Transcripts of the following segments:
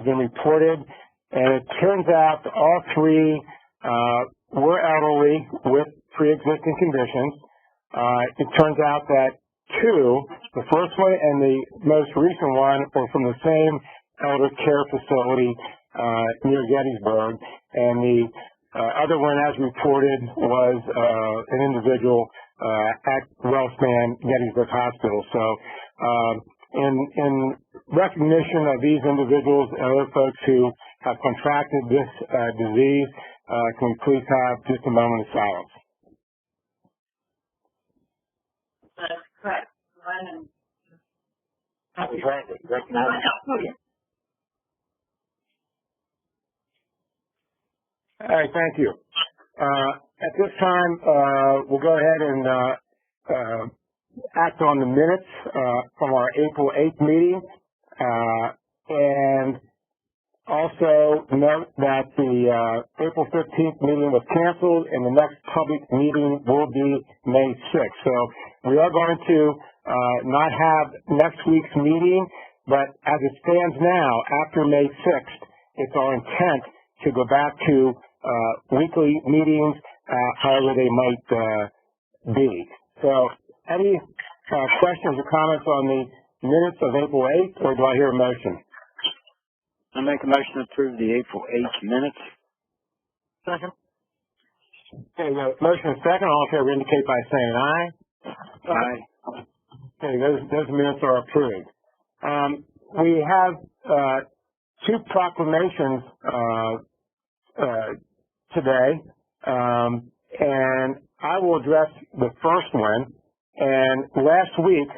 been reported, and it turns out all three were elderly with pre-existing conditions. It turns out that two, the first one and the most recent one, were from the same elder care facility near Gettysburg, and the other one, as reported, was an individual at WellSpan Gettysburg Hospital. So in recognition of these individuals and other folks who have contracted this disease, can we please have just a moment of silence? That's correct. Happy birthday. All right, thank you. At this time, we'll go ahead and act on the minutes from our April 8th meeting, and also note that the April 15th meeting was canceled, and the next public meeting will be May 6th. So we are going to not have next week's meeting, but as it stands now, after May 6th, it's our intent to go back to weekly meetings, however they might be. So any questions or comments on the minutes of April 8th, or do I hear a motion? I make a motion to approve the April 8th minutes. Second. Okay, motion and second. All in favor indicate by saying aye. Aye. Okay, those minutes are approved. We have two proclamations today, and I will address the first one. And last week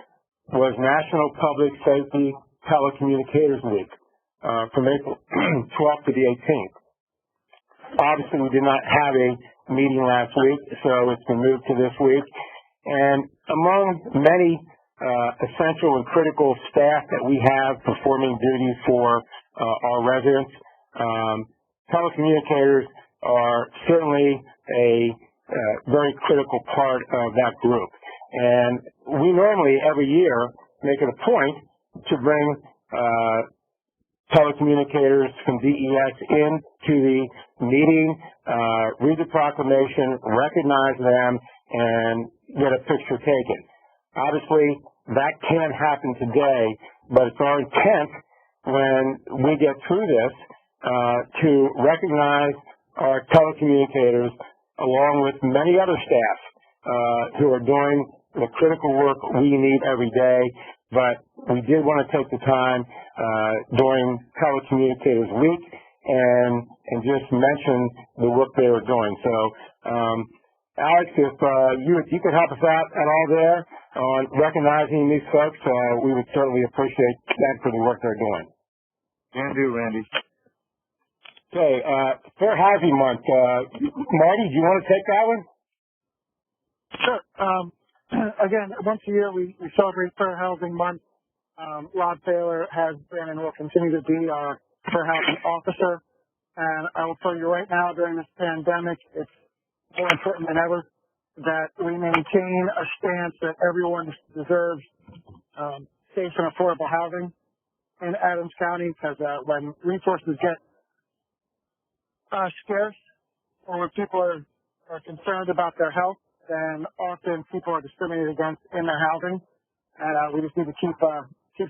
was National Public Safety Telecommunicators Week, from April 12th to the 18th. Obviously, we did not have a meeting last week, so it's been moved to this week. And among many essential and critical staff that we have performing duties for our residents, telecommunicators are certainly a very critical part of that group. And we normally, every year, make it a point to bring telecommunicators from DES into the meeting, read the proclamation, recognize them, and get a picture taken. Obviously, that can't happen today, but it's our intent when we get through this to recognize our telecommunicators along with many other staff who are doing the critical work we need every day. But we did want to take the time during Telecommunicators Week and just mention the work they were doing. So, Alex, if you could help us out at all there on recognizing these folks, we would certainly appreciate that for the work they're doing. Can do, Randy. Okay, Fair Housing Month. Marty, do you want to take that one? Sure. Again, once a year we celebrate Fair Housing Month. Rob Taylor has been and will continue to be our Fair Housing Officer. And I will tell you right now, during this pandemic, it's more important than ever that we maintain a stance that everyone deserves safe and affordable housing in Adams County, because when resources get scarce, or when people are concerned about their health, then often people are discriminated against in their housing, and we just need to keep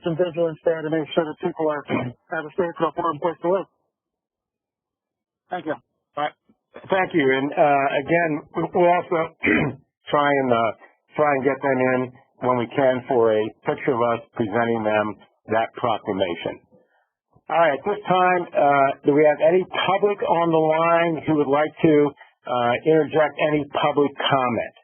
some vigilance there to make sure that people have a safe and affordable place to live. Thank you. All right. Thank you. And again, we'll also try and get them in when we can for a picture of us presenting them that proclamation. All right. At this time, do we have any public on the line who would like to interject any public comment?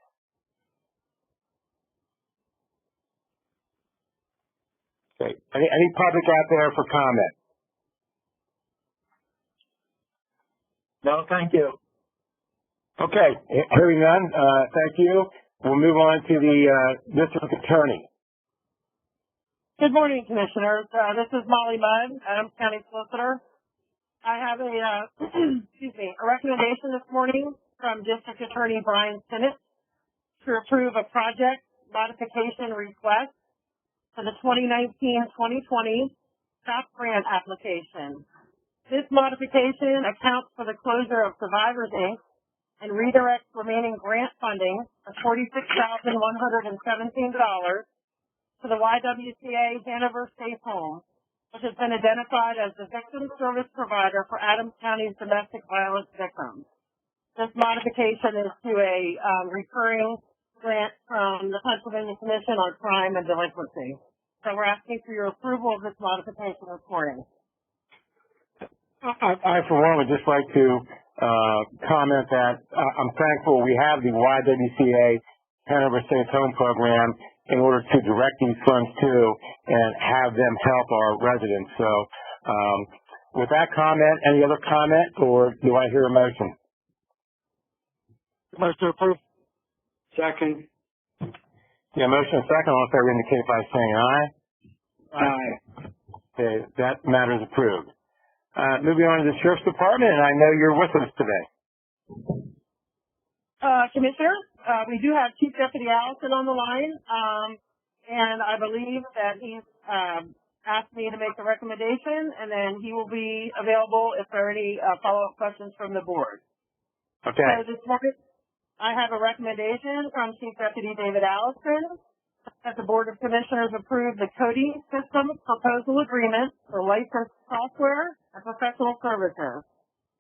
Okay. Any public out there for comment? No, thank you. Okay. Hearing none, thank you. We'll move on to the district attorney. Good morning, Commissioners. This is Molly Mudd, Adams County Solicitor. I have a a recommendation this morning from District Attorney Brian Sinnott to approve a project modification request for the 2019-2020 STOP grant application. This modification accounts for the closure of Survivors Inc. and redirects remaining grant funding of $46,117 to the YWCA Hanover Safe Home, which has been identified as the victim service provider for Adams County's domestic violence victims. This modification is to a recurring grant from the Pennsylvania Commission on Crime and Delinquency. So we're asking for your approval of this modification this morning. I, for one, would just like to comment that I'm thankful we have the YWCA Hanover Safe Home Program in order to direct these funds to and have them help our residents. So with that comment, any other comment, or do I hear a motion? Motion to approve. Second. Yeah, motion and second. All in favor indicate by saying aye. Aye. Okay, that matter is approved. Moving on to the Sheriff's Department, and I know you're with us today. Commissioner, we do have Chief Deputy Allison on the line, and I believe that he's asked me to make the recommendation, and then he will be available if there are any follow-up questions from the board. Okay. So this morning, I have a recommendation from Chief Deputy David Allison that the Board of Commissioners approve the Cody Systems Proposal Agreement for licensed software and professional services,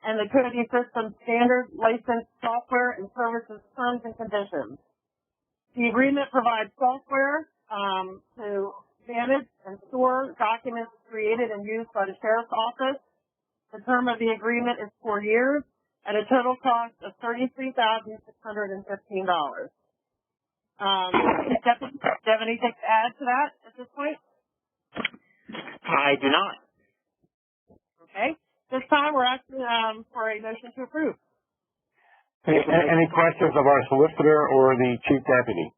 and the Cody Systems Standard Licensed Software and Services Terms and Conditions. The agreement provides software to manage and store documents created and used by the Sheriff's Office. The term of the agreement is 4 years at a total cost of $33,615. Do you have anything to add to that at this point? I do not. Okay. This time we're asking for a motion to approve. Any questions of our solicitor or the chief deputy?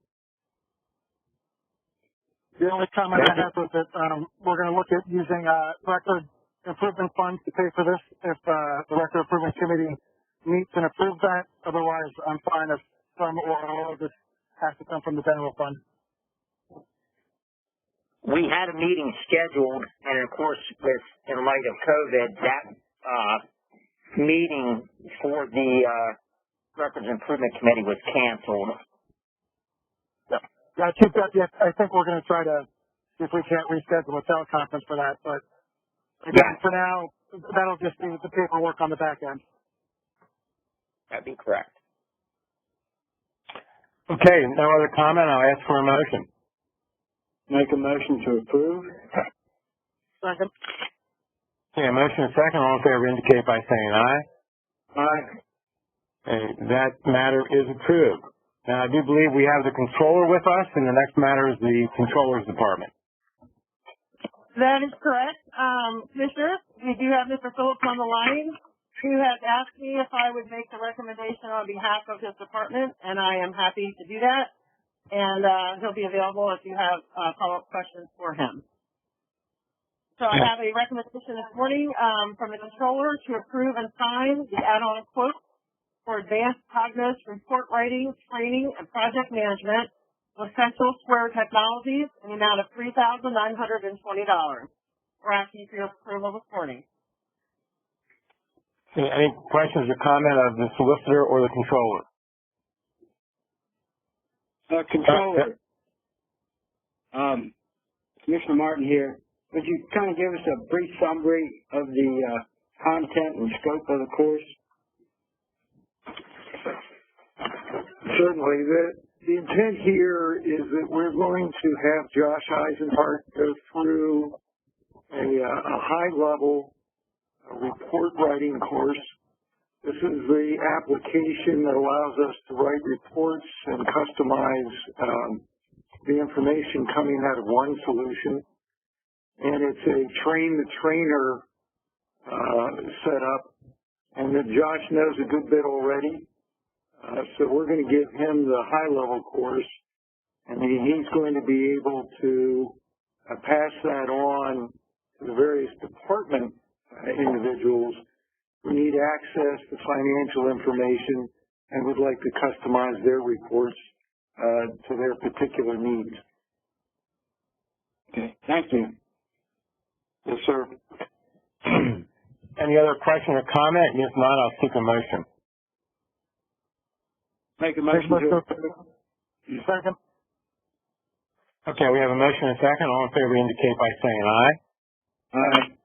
The only comment I have was that we're going to look at using record improvement funds to pay for this if the record improvement committee meets and approves that. Otherwise, I'm fine if some or all of this has to come from the general fund. We had a meeting scheduled, and of course, in light of COVID, that meeting for the Records Improvement Committee was canceled. Yeah, Chief Deputy, I think we're going to try to see if we can't reschedule a teleconference for that. But again, for now, that'll just be the paperwork on the back end. That'd be correct. Okay, no other comment. I'll ask for a motion. Make a motion to approve. Second. Okay, motion and second. All in favor indicate by saying aye. Aye. Okay, that matter is approved. Now, I do believe we have the controller with us, and the next matter is the controller's department. That is correct. Commissioner, we do have Mr. Phillips on the line, who has asked me if I would make the recommendation on behalf of his department, and I am happy to do that. And he'll be available if you have follow-up questions for him. So I have a recommendation this morning from the controller to approve and sign the add-on quote for advanced Cognos report writing, training, and project management with Central Square Technologies in the amount of $3,920. We're asking for your approval this morning. Any questions or comment of the solicitor or the controller? Controller. Commissioner Martin here. Would you kind of give us a brief summary of the content and scope of the course? Certainly. The intent here is that we're going to have Josh Eisenhart go through a high-level report writing course. This is the application that allows us to write reports and customize the information coming out of one solution. And it's a train-the-trainer setup, and that Josh knows a good bit already. So we're going to give him the high-level course, and then he's going to be able to pass that on to the various department individuals who need access to financial information and would like to customize their reports to their particular needs. Okay, thank you. Yes, sir. Any other question or comment? If not, I'll seek a motion. Make a motion to approve. Second. Okay, we have a motion and a second. All in favor indicate by saying aye. Aye.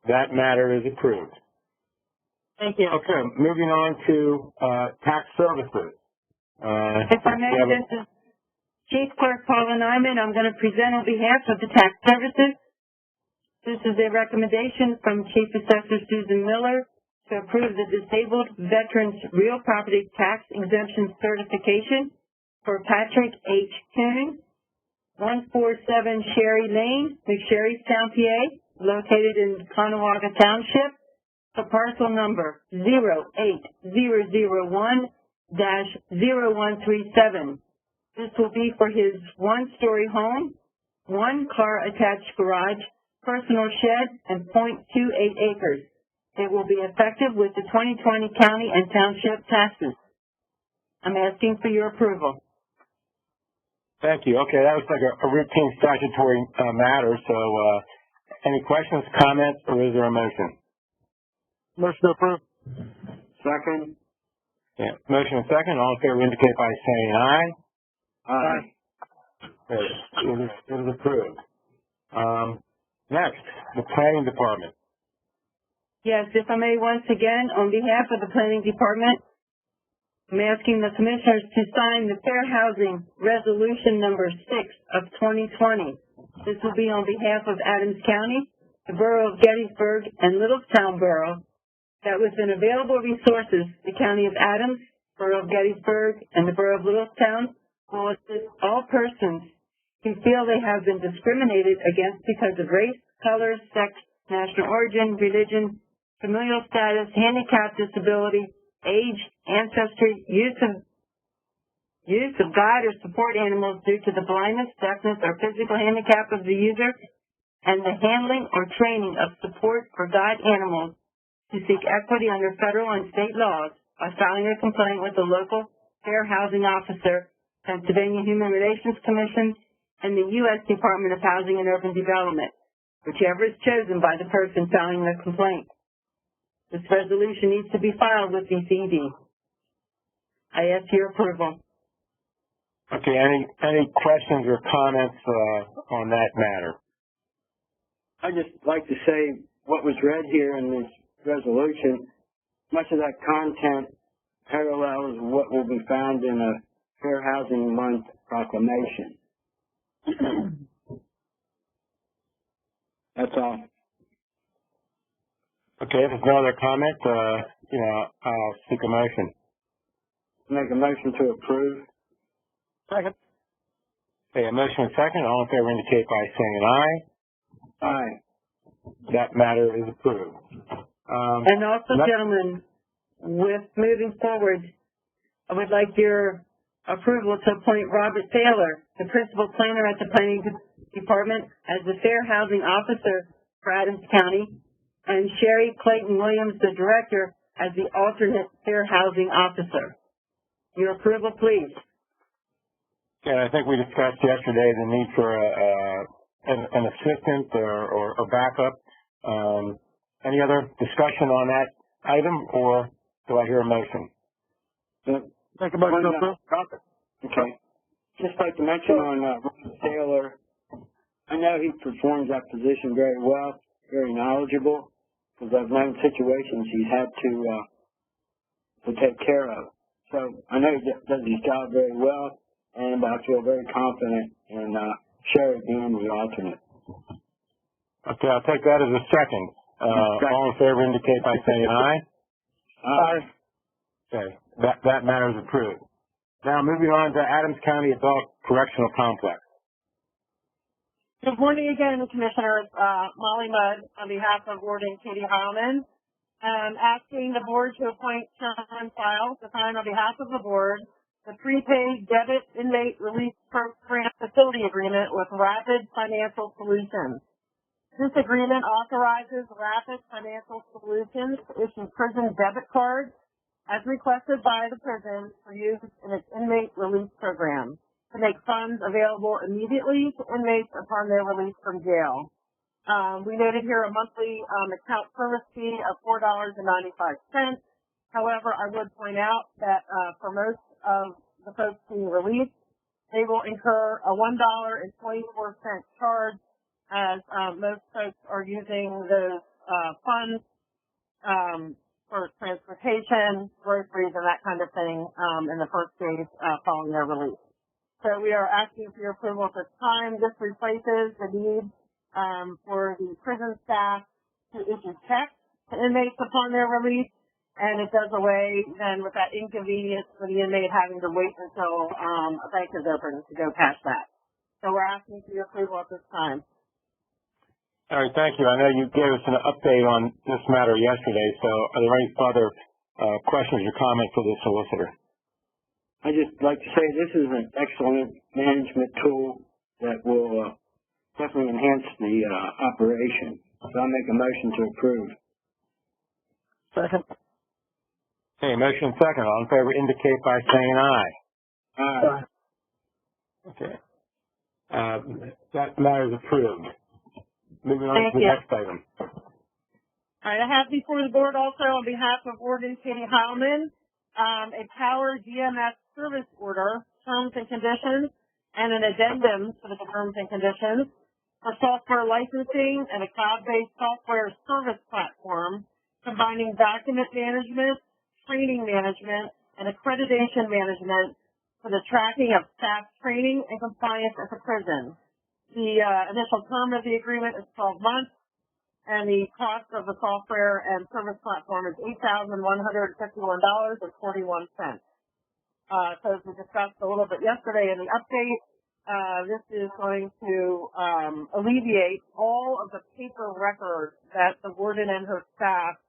That matter is approved. Thank you. Okay, moving on to, tax services. If I may, this is Chief Clerk Paula Nyman. I'm going to present on behalf of the tax services. This is a recommendation from Chief Assessor Susan Miller to approve the Disabled Veterans Real Property Tax Exemption Certification for Patrick H. Coon, 147 Sherry Lane, McSherrystown, PA, located in Conawaga Township. The parcel number 08001-0137. This will be for his one-story home, one-car attached garage, personal shed, and .28 acres. It will be effective with the 2020 county and township taxes. I'm asking for your approval. Thank you. Okay, that was like a routine statutory, matter, so, any questions, comments, or is there a motion? Motion to approve. Second. Yeah, motion and second. All in favor indicate by saying aye. Aye. Okay, it is approved. Next, the planning department. Yes, if I may once again, on behalf of the Planning Department, I'm asking the Commissioners to sign the Fair Housing Resolution number 6 of 2020. This will be on behalf of Adams County, the Borough of Gettysburg, and Littlestown Borough, that within available resources, the County of Adams, Borough of Gettysburg, and the Borough of Littlestown will assist all persons who feel they have been discriminated against because of race, color, sex, national origin, religion, familial status, handicap, disability, age, ancestry, use of guide or support animals due to the blindness, deafness, or physical handicap of the user, and the handling or training of support or guide animals to seek equity under federal and state laws by filing a complaint with the local Fair Housing Officer, Pennsylvania Human Relations Commission, and the U.S. Department of Housing and Urban Development, whichever is chosen by the person filing the complaint. This resolution needs to be filed with DCED. I ask your approval. Okay, any questions or comments, on that matter? I'd just like to say what was read here in this resolution, much of that content parallels what will be found in a Fair Housing Month proclamation. That's all. Okay, if there's no other comment, I'll seek a motion. Make a motion to approve. Second. Okay, a motion and second. All in favor indicate by saying aye. Aye. That matter is approved. And also, gentlemen, with moving forward, I would like your approval to appoint Robert Taylor, the principal planner at the Planning Department, as the Fair Housing Officer for Adams County, and Sherry Clayton Williams, the Director, as the alternate Fair Housing Officer. Your approval, please. Yeah, I think we discussed yesterday the need for an assistant or backup. Any other discussion on that item, or do I hear a motion? Make a motion to approve. Okay. Just like to mention on Robert Taylor, I know he performs that position very well, very knowledgeable, because I've known situations he's had to take care of. So I know he does his job very well, and I feel very confident in Sherry being the alternate. Okay, I'll take that as a second. All in favor indicate by saying aye. Aye. Okay, that matter is approved. Now moving on to Adams County Adult Correctional Complex. Good morning again, Commissioners. Molly Mudd on behalf of Warden Katie Heilman. Asking the board to appoint Sharon Files to sign on behalf of the board the prepaid debit inmate relief program facility agreement with Rapid Financial Solutions. This agreement authorizes Rapid Financial Solutions to issue prison debit cards as requested by the prison for use in its inmate relief program to make funds available immediately to inmates upon their release from jail. We noted here a monthly account service fee of $4.95. However, I would point out that for most of the folks being released, they will incur a $1.24 charge, as most folks are using those funds for transportation, groceries, and that kind of thing in the first days following their release. So we are asking for your approval at this time. This replaces the need for the prison staff to issue checks to inmates upon their release, and it does away then with that inconvenience for the inmate having to wait until a bank is open to go cash that. So we're asking for your approval at this time. All right, thank you. I know you gave us an update on this matter yesterday, so are there any further questions or comments for the solicitor? I'd just like to say this is an excellent management tool that will definitely enhance the operation. So I'll make a motion to approve. Second. Okay, motion second. All in favor indicate by saying aye. Aye. Okay. That matter is approved. Moving on to the next item. All right, I have before the board also on behalf of Warden Katie Heilman, a Power DMS service order, terms and conditions, and an addendum to the terms and conditions for software licensing and a cloud-based software service platform combining document management, training management, and accreditation management for the tracking of staff training and compliance at the prison. The initial term of the agreement is 12 months, and the cost of the software and service platform is $8,151.41. So as we discussed a little bit yesterday in the update, this is going to alleviate all of the paper records that the warden and her staff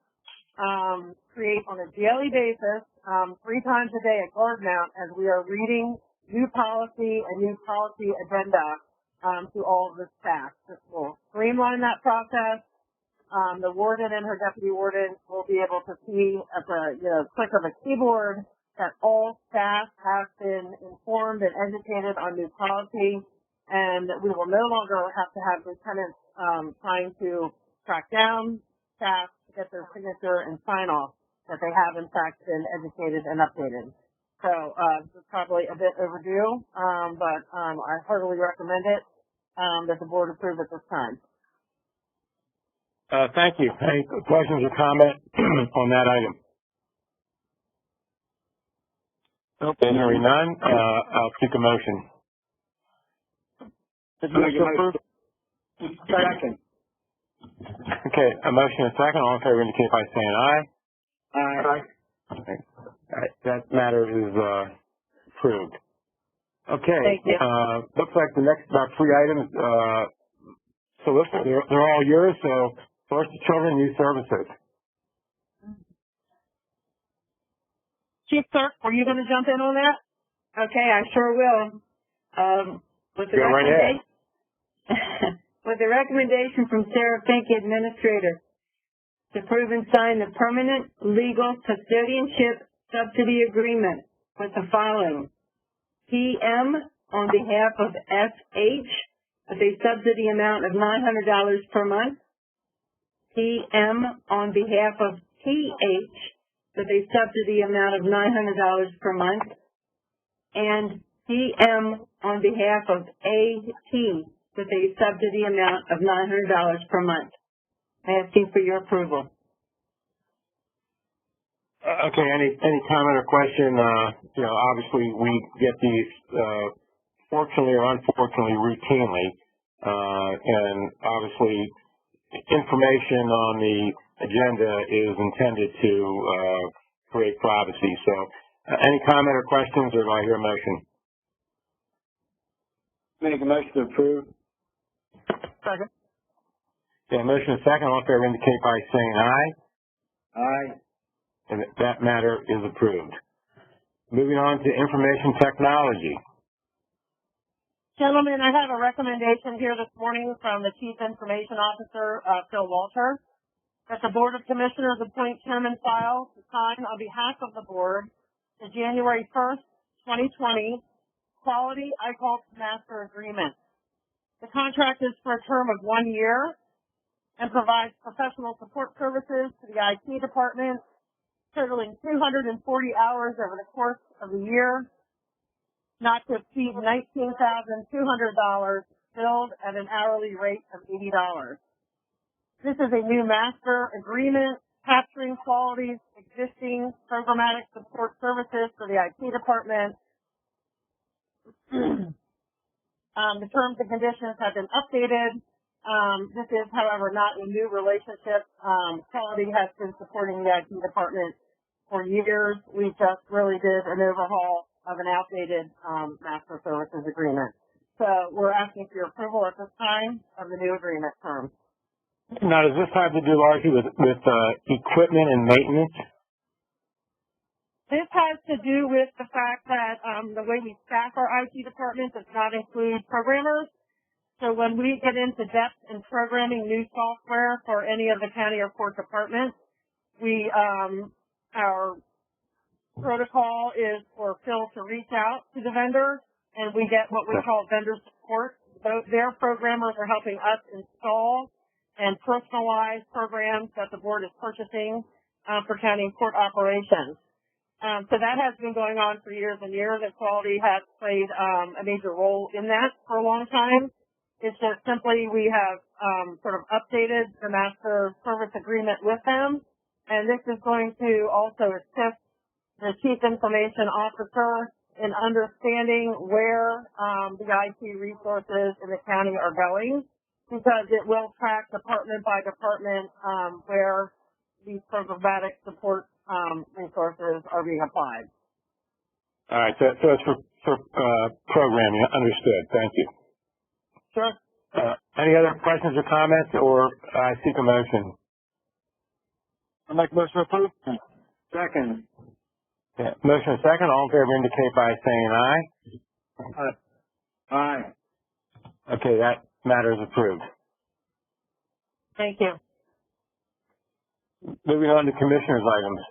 create on a daily basis, 3 times a day at guard mount, as we are reading new policy and new policy addenda to all of the staff. This will streamline that process. The warden and her deputy warden will be able to see at the click of a keyboard that all staff have been informed and educated on new policy, and that we will no longer have to have lieutenants trying to track down staff to get their signature and sign off that they have in fact been educated and updated. So this is probably a bit overdue, but I heartily recommend it that the board approve at this time. Thank you. Any questions or comment on that item? Okay, hearing none, I'll seek a motion. Second. Okay, a motion and a second. All in favor indicate by saying aye. Aye. Okay. All right, that matter is approved. Okay. Thank you. Looks like the next about 3 items, they're all yours. So first, the Children and Youth Services. Chief Clerk, were you going to jump in on that? Okay, I sure will. With the Go right ahead. with the recommendation from Sarah Finke, Administrator, to approve and sign the permanent legal custodianship subsidy agreement with the following: PM on behalf of SH with a subsidy amount of $900 per month. PM on behalf of TH with a subsidy amount of $900 per month. And PM on behalf of AT with a subsidy amount of $900 per month. Asking for your approval. Okay, any comment or question? Obviously we get these, fortunately or unfortunately, routinely, and obviously information on the agenda is intended to create privacy. So, any comment or questions, or do I hear a motion? Make a motion to approve. Second. Okay, motion and second. All in favor indicate by saying aye. Aye. And that matter is approved. Moving on to information technology. Gentlemen, I have a recommendation here this morning from the Chief Information Officer, Phil Walter, that the Board of Commissioners appoint Chairman File to sign on behalf of the Board the January 1st, 2020 Quality ICALT Master Agreement. The contract is for a term of 1 year and provides professional support services to the IT department, totaling 240 hours over the course of the year, not to exceed $19,200, billed at an hourly rate of $80. This is a new master agreement capturing Quality's existing programmatic support services for the IT department. The terms and conditions have been updated. This is, however, not a new relationship. Quality has been supporting the IT department for years. We just really did an overhaul of an outdated master services agreement. So we're asking for your approval at this time of the new agreement terms. Now, does this have to do largely with equipment and maintenance? This has to do with the fact that the way we staff our IT department does not include programmers. So when we get into depth in programming new software for any of the county or court departments, our protocol is for Phil to reach out to the vendor, and we get what we call vendor support. So their programmers are helping us install and personalize programs that the board is purchasing for county and court operations. So that has been going on for years and years, and Quality has played a major role in that for a long time. It's just simply we have sort of updated the master service agreement with them, and this is going to also assist the Chief Information Officer in understanding where the IT resources in the county are going, because it will track department by department where these programmatic support resources are being applied. All right, so it's for programming. Understood. Thank you. Sure. Any other questions or comments, or I seek a motion? I'll make a motion to approve. Second. Yeah. Motion and second. All in favor indicate by saying aye. Aye. Okay, that matter is approved. Thank you. Moving on to commissioners' items.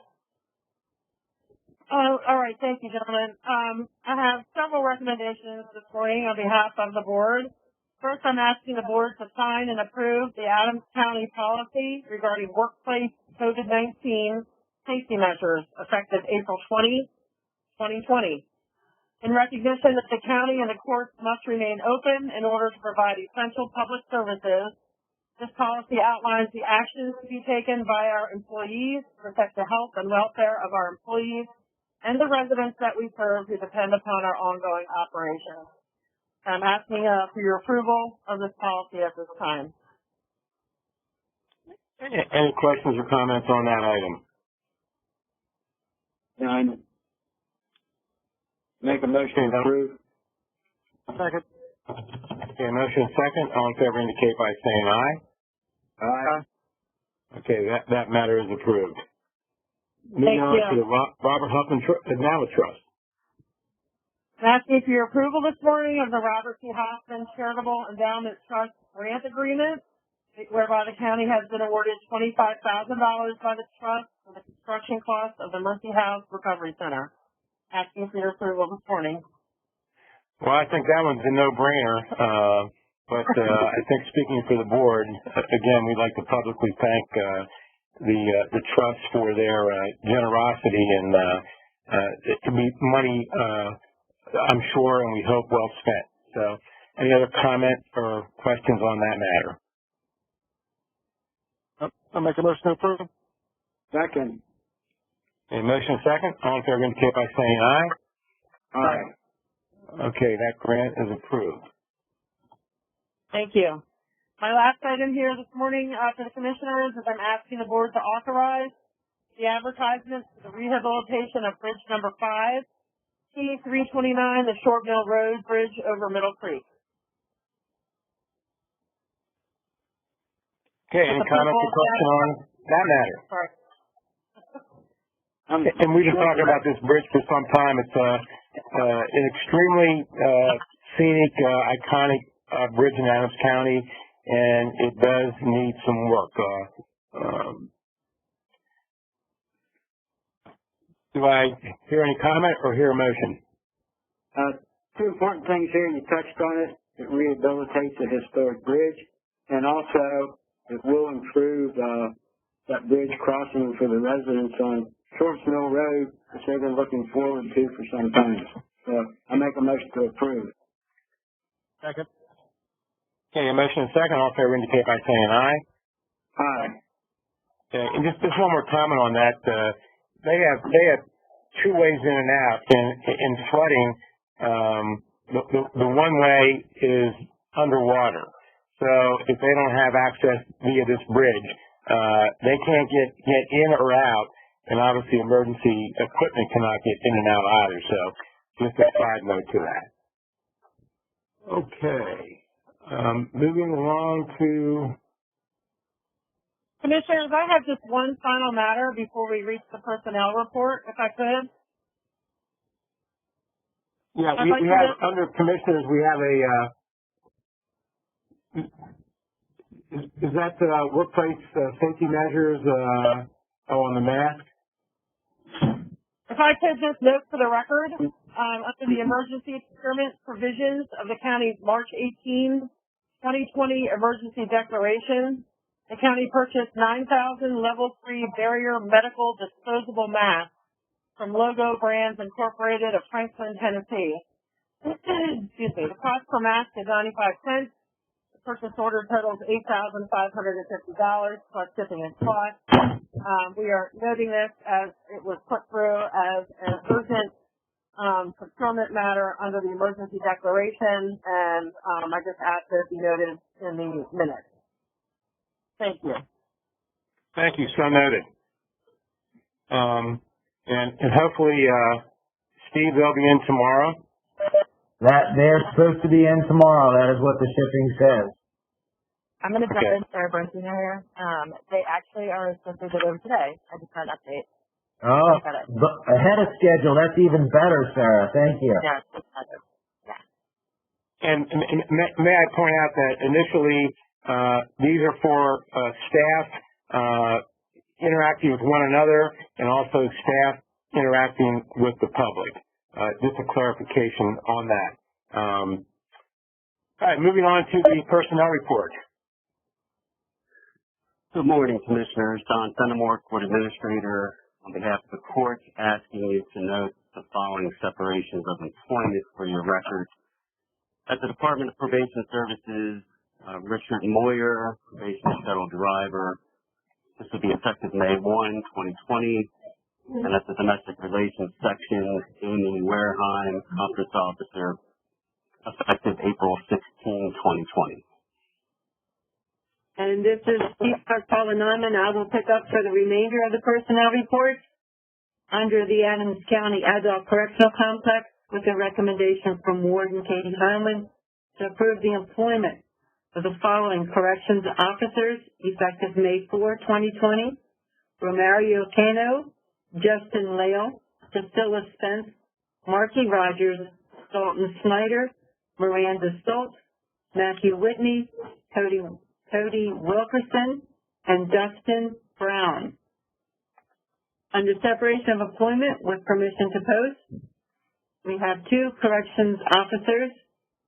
All right. Thank you, gentlemen. I have several recommendations this morning on behalf of the board. First, I'm asking the board to sign and approve the Adams County policy regarding workplace COVID-19 safety measures effective April 20, 2020. In recognition that the county and the courts must remain open in order to provide essential public services, this policy outlines the actions to be taken by our employees to protect the health and welfare of our employees and the residents that we serve who depend upon our ongoing operations. I'm asking for your approval of this policy at this time. Any questions or comments on that item? None. Make a motion to approve. Second. Okay, motion second. All in favor indicate by saying aye. Aye. Okay, that matter is approved. Thank Moving on you. to the Robert Huffman Now Trust. I'm asking for your approval this morning of the Robert C. Hoffman Charitable Endowment Trust grant agreement, whereby the county has been awarded $25,000 by the trust for the construction costs of the Mercy House Recovery Center. Asking for your approval this morning. Well, I think that one's a no-brainer, but I think speaking for the board, again, we'd like to publicly thank the trust for their generosity, and it can be money, I'm sure, and we hope well spent. So, any other comments or questions on that matter? I'll make a motion to approve. Second. A motion second. All in favor indicate by saying aye. Aye. Okay, that grant is approved. Thank you. My last item here this morning for the commissioners is I'm asking the board to authorize the advertisement for the rehabilitation of bridge number 5, T329, the Short Mill Road Bridge over Middle Creek. Okay, any comments or questions on that matter? Sorry. And we've been talking about this bridge for some time. It's an extremely scenic, iconic bridge in Adams County, and it does need some work. Do I hear any comment or hear a motion? Two important things here. You touched on it. It rehabilitates a historic bridge, and also It will improve, that bridge crossing for the residents on Shorts Mill Road, which they've been looking forward to for some time. So I make a motion to approve. Second. Okay, a motion and second, all in favor indicate by saying aye. Aye. Okay, and just one more comment on that. They have two ways in and out. In flooding, the one way is underwater. So if they don't have access via this bridge, they can't get in or out, and obviously emergency equipment cannot get in and out either. So just a side note to that. Okay. Moving along to... Commissioners, I have just one final matter before we reach the personnel report, if I could. Yeah, we have, under commissioners, we have a, is that workplace safety measures on the mask? If I could just note for the record, under the emergency procurement provisions of the county's March 18, 2020 emergency declaration, the county purchased 9,000 level 3 barrier medical disposable masks from Logo Brands Incorporated of Franklin, Tennessee. Excuse me. The cost per mask is 95 cents. The purchase order totals $8,550 plus shipping and cost. We are noting this as it was put through as an urgent procurement matter under the emergency declaration, and I just asked that it be noted in the minutes. Thank you. Thank you. So noted. And hopefully, Steve, they'll be in tomorrow. That they're supposed to be in tomorrow. That is what the shipping says. I'm going to jump in, Sarah Bernstein here. They actually are supposed to deliver today. I just got an update. Oh, ahead of schedule. That's even better, Sarah. Thank you. Yeah, it's better. Yeah. And may I point out that initially, these are for staff interacting with one another and also staff interacting with the public. Just a clarification on that. All right, moving on to the personnel report. Good morning, Commissioners. Don Fenimore, Court Administrator, on behalf of the court, asking you to note the following separations of employment for your records. At the Department of Probation Services, Richard Moyer, probation shuttle driver. This will be effective May 1, 2020. And at the Domestic Relations Section, Amy Wareheim, Conference Officer, effective April 16, 2020. And this is Chief Clerk Paula Neumann. I will pick up for the remainder of the personnel report under the Adams County Adult Correctional Complex with a recommendation from Warden Katie Heinlein to approve the employment of the following corrections officers effective May 4, 2020. Romario Cano, Justin Lale, Priscilla Spence, Marky Rogers, Dalton Snyder, Miranda Stoltz, Matthew Whitney, Cody Wilkerson, and Dustin Brown. Under separation of employment with permission to post, we have two corrections officers,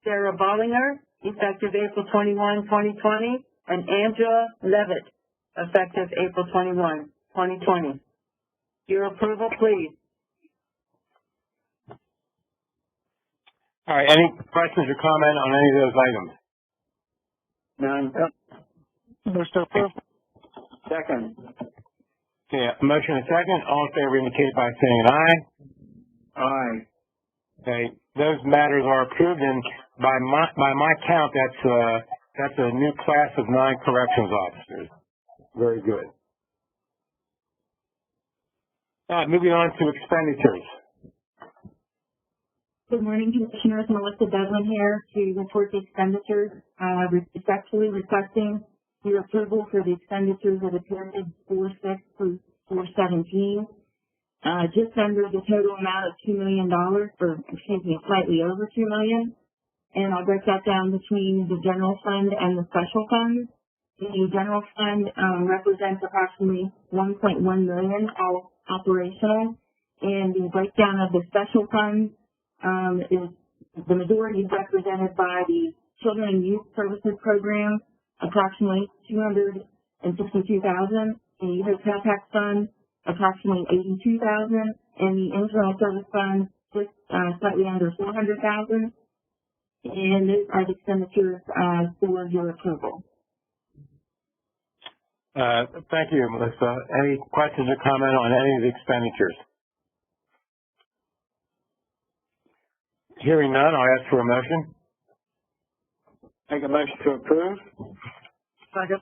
Sarah Bollinger, effective April 21, 2020, and Angela Levitt, effective April 21, 2020. Your approval, please. All right, any questions or comment on any of those items? None. Mr. Approved. Second. Okay, a motion and second. All in favor indicate by saying aye. Aye. Okay, those matters are approved, and by my count, that's a new class of 9 corrections officers. Very good. Moving on to expenditures. Good morning, Commissioners. Melissa Devlin here to report the expenditures. Respectfully requesting your approval for the expenditures of the period 4/6 through 4/17. Just under the total amount of $2 million, slightly over $2 million. And I'll break that down between the general fund and the special fund. The general fund represents approximately $1.1 million, all operational. And the breakdown of the special fund is the majority is represented by the Children and Youth Services Program, approximately $262,000. The hotel tax fund, approximately $82,000. And the internal service fund, just slightly under $400,000. And those are the expenditures for your approval. Thank you, Melissa. Any questions or comment on any of the expenditures? Hearing none, I'll ask for a motion. Make a motion to approve. Second.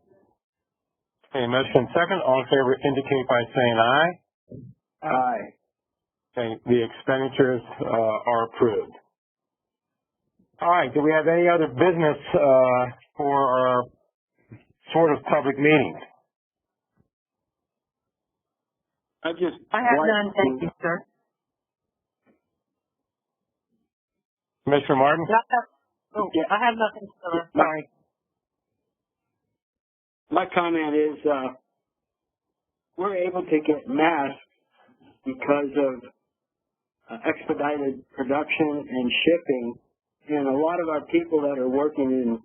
Okay, motion second. All in favor indicate by saying aye. Aye. Okay, the expenditures are approved. All right, do we have any other business for our sort of public meetings? I have none, thank you, sir. Commissioner Martin? I have nothing, sir. Sorry. My comment is, we're able to get masks because of expedited production and shipping, and a lot of our people that are working in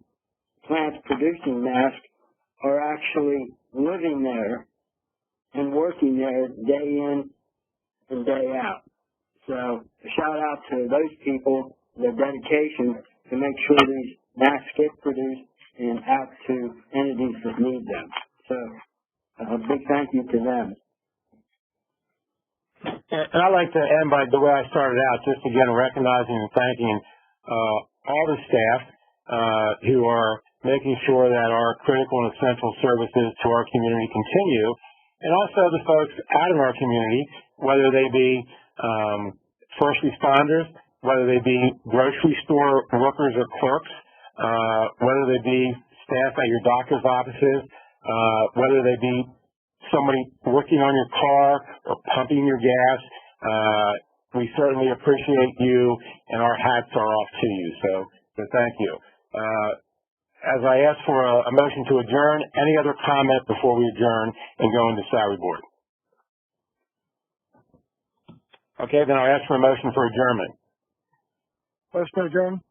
plants producing masks are actually living there and working there day in and day out. So a shout out to those people, their dedication to make sure these masks get produced and out to entities that need them. So a big thank you to them. And I'd like to end by the way I started out, just again recognizing and thanking all the staff who are making sure that our critical and essential services to our community continue, and also the folks out in our community, whether they be first responders, whether they be grocery store workers or clerks, whether they be staff at your doctor's offices, whether they be somebody working on your car or pumping your gas. We certainly appreciate you, and our hats are off to you. So thank you. As I ask for a motion to adjourn, any other comment before we adjourn and go into salary board? Okay, then I'll ask for a motion for adjournment. Motion to adjourn.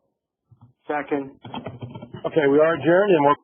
Second. Okay, we are adjourned, and we'll